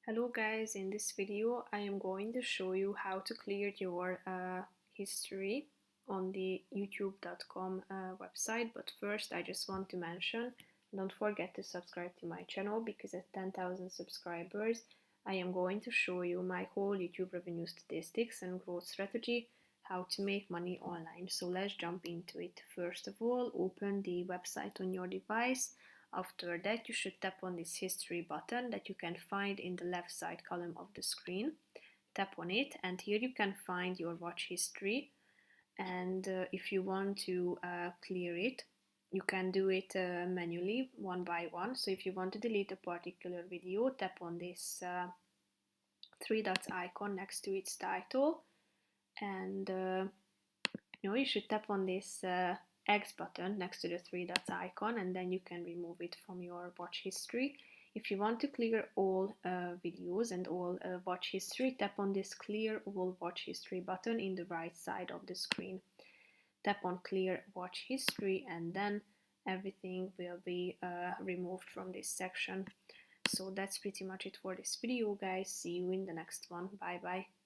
Hello guys, in this video I am going to show you how to clear your history on the youtube.com website. But first I just want to mention, don't forget to subscribe to my channel, because at 10,000 subscribers I am going to show you my whole YouTube revenue statistics and growth strategy, how to make money online. So let's jump into it. First of all, open the website on your device. After that, you should tap on this history button that you can find in the left side column of the screen. Tap on it, and here you can find your watch history. And if you want to clear it, you can do it manually, one by one. So if you want to delete a particular video, tap on this three dots icon next to its title, and you should tap on this X button next to the three dots icon, and then you can remove it from your watch history. If you want to clear all videos and all watch history, tap on this clear all watch history button in the right side of the screen. Tap on clear watch history, and then everything will be removed from this section. So that's pretty much it for this video, guys. See you in the next one. Bye bye.